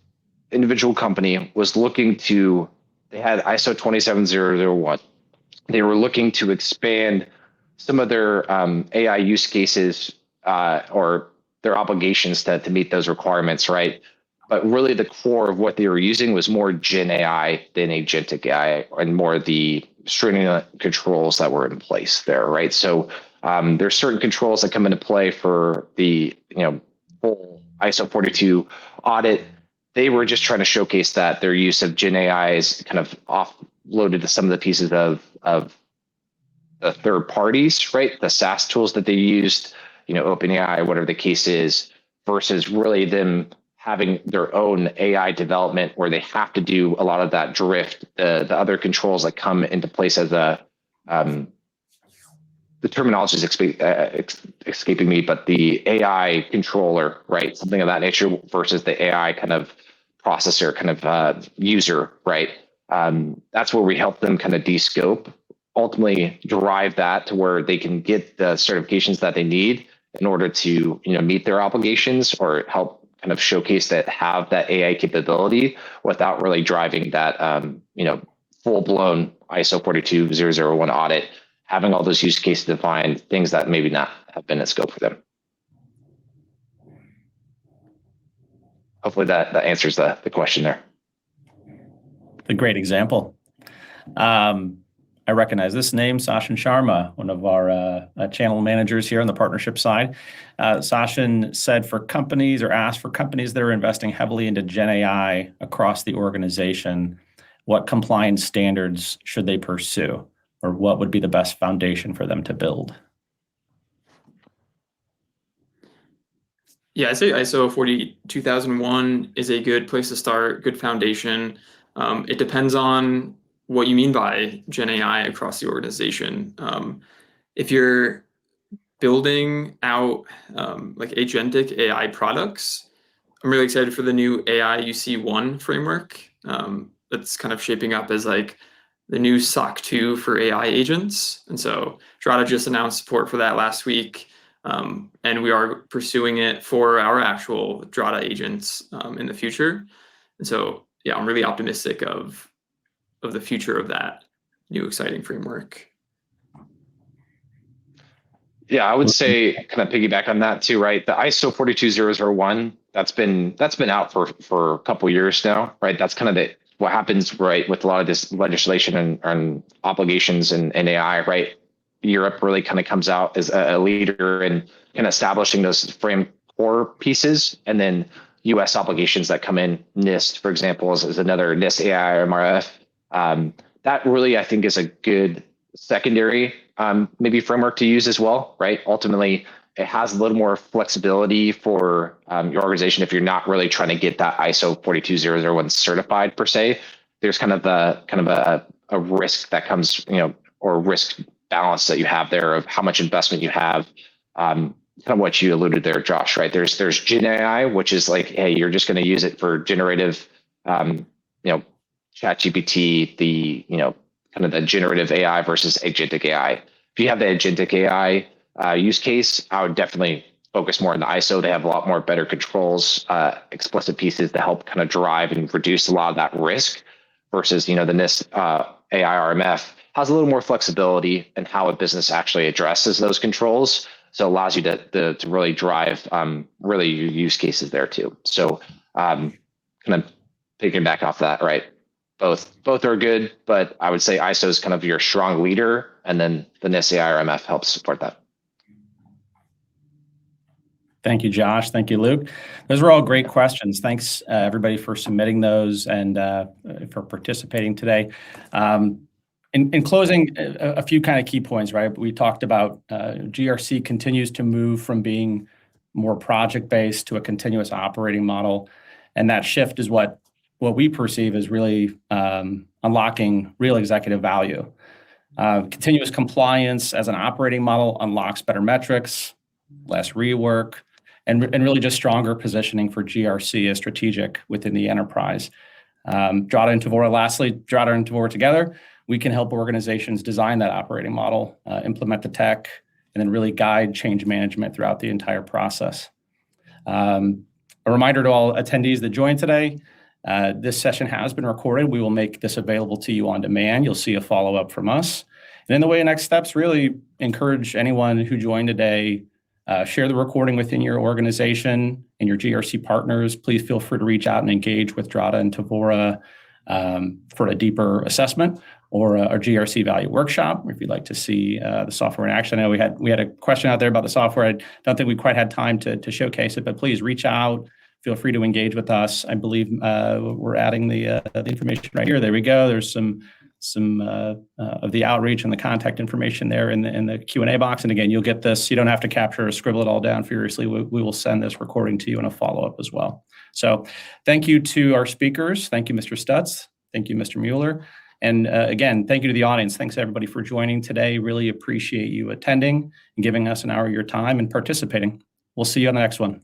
S3: individual company was looking to, they had ISO 27001. They were looking to expand some of their AI use cases or their obligations to meet those requirements, right? But really the core of what they were using was more Gen AI than agentic AI, and more the stringent controls that were in place there, right? So there's certain controls that come into play for the full ISO 42 audit. They were just trying to showcase that their use of Gen AI is kind of offloaded to some of the pieces of the third parties, right? The SaaS tools that they used, OpenAI, whatever the case is, versus really them having their own AI development where they have to do a lot of that drift, the other controls that come into place as the terminology is escaping me, but the AI controller, right? Something of that nature versus the AI kind of processor, kind of user, right? That's where we help them kind of de-scope, ultimately drive that to where they can get the certifications that they need in order to meet their obligations, or help kind of showcase that, have that AI capability without really driving that full-blown ISO 42001 audit, having all those use cases defined, things that maybe not have been in scope for them. Hopefully that answers the question there.
S1: A great example. I recognize this name, Sachin Sharma, one of our channel managers here on the partnership side. Sachin said for companies, or asked for companies that are investing heavily into Gen AI across the organization, what compliance standards should they pursue, or what would be the best foundation for them to build?
S2: Yeah, I'd say ISO 42001 is a good place to start, good foundation. It depends on what you mean by Gen AI across the organization. If you're building out like agentic AI products, I'm really excited for the new AI UC1 framework that's kind of shaping up as like the new SOC 2 for AI agents. And so Drata just announced support for that last week. And we are pursuing it for our actual Drata agents in the future. And so, yeah, I'm really optimistic of the future of that new exciting framework.
S3: Yeah, I would say kind of piggyback on that too, right? The ISO 42001, that's been out for a couple of years now, right? That's kind of what happens, right, with a lot of this legislation and obligations and AI, right? Europe really kind of comes out as a leader in establishing those frame core pieces, and then US obligations that come in. NIST, for example, is another NIST AI MRF. That really, I think, is a good secondary maybe framework to use as well, right? Ultimately, it has a little more flexibility for your organization if you're not really trying to get that ISO 42001 certified per se. There's kind of a risk that comes, or risk balance that you have there of how much investment you have. Kind of what you alluded there, Josh, right? There's Gen AI, which is like, hey, you're just going to use it for generative, ChatGPT, the kind of the generative AI versus agentic AI. If you have the agentic AI use case, I would definitely focus more on the ISO. They have a lot more better controls, explicit pieces to help kind of drive and reduce a lot of that risk, versus the NIST AI RMF has a little more flexibility in how a business actually addresses those controls. So it allows you to really drive really your use cases there too. So kind of picking back off that, right? Both are good, but I would say ISO is kind of your strong leader, and then the NIST AI RMF helps support that.
S1: Thank you, Josh. Thank you, Luke. Those were all great questions. Thanks, everybody, for submitting those and for participating today. In closing, a few kind of key points, right? We talked about GRC continues to move from being more project-based to a continuous operating model. And that shift is what we perceive as really unlocking real executive value. Continuous compliance as an operating model unlocks better metrics, less rework, and really just stronger positioning for GRC as strategic within the enterprise. Drata and Tevora, lastly, Drata and Tevora together, we can help organizations design that operating model, implement the tech, and then really guide change management throughout the entire process. A reminder to all attendees that joined today, this session has been recorded. We will make this available to you on demand. You'll see a follow-up from us. And in the way of next steps, really encourage anyone who joined today, share the recording within your organization and your GRC partners. Please feel free to reach out and engage with Drata and Tevora for a deeper assessment or a GRC value workshop if you'd like to see the software in action. I know we had a question out there about the software. I don't think we quite had time to showcase it, but please reach out. Feel free to engage with us. I believe we're adding the information right here. There we go. There's some of the outreach and the contact information there in the Q&A box. And again, you'll get this. You don't have to capture or scribble it all down furiously. We will send this recording to you in a follow-up as well. So thank you to our speakers. Thank you, Mr. Struts. Thank you, Mr. Mueller. And again, thank you to the audience. Thanks everybody for joining today. Really appreciate you attending and giving us an hour of your time and participating. We'll see you on the next one.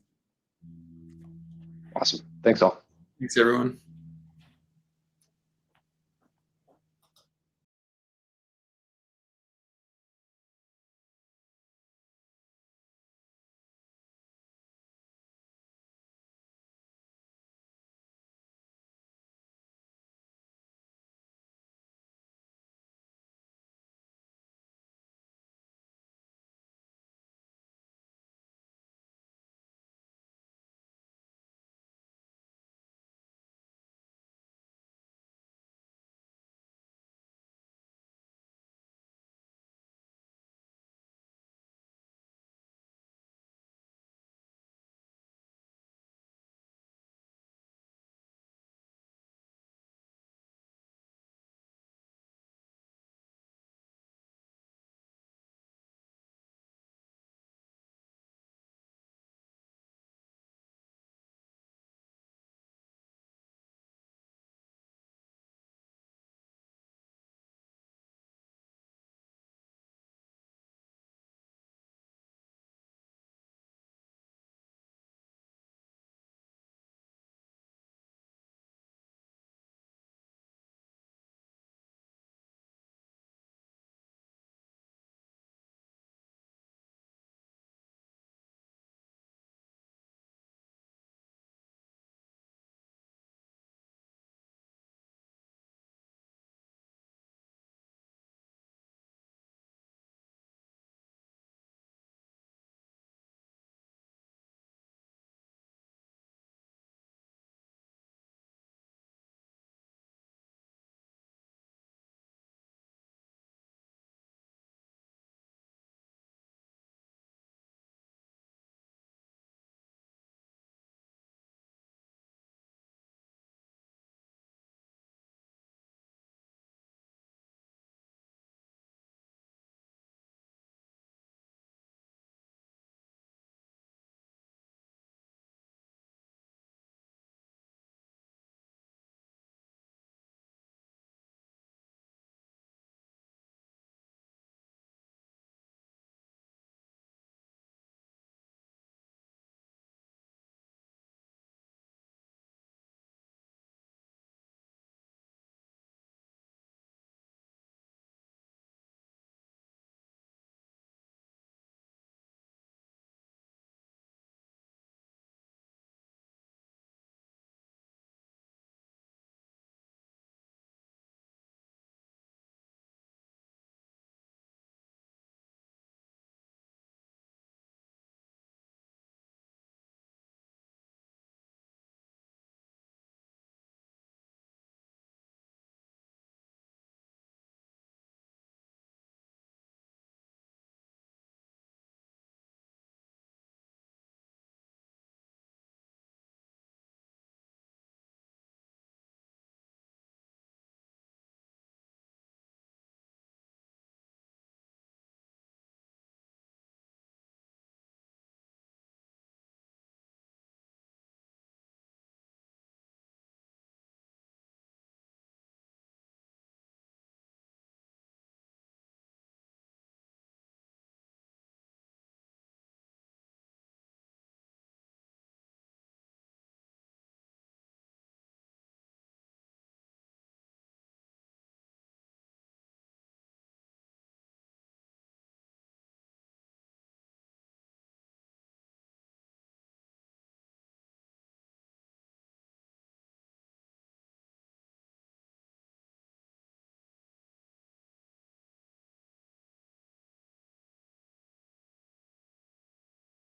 S3: Awesome. Thanks all.
S2: Thanks, everyone.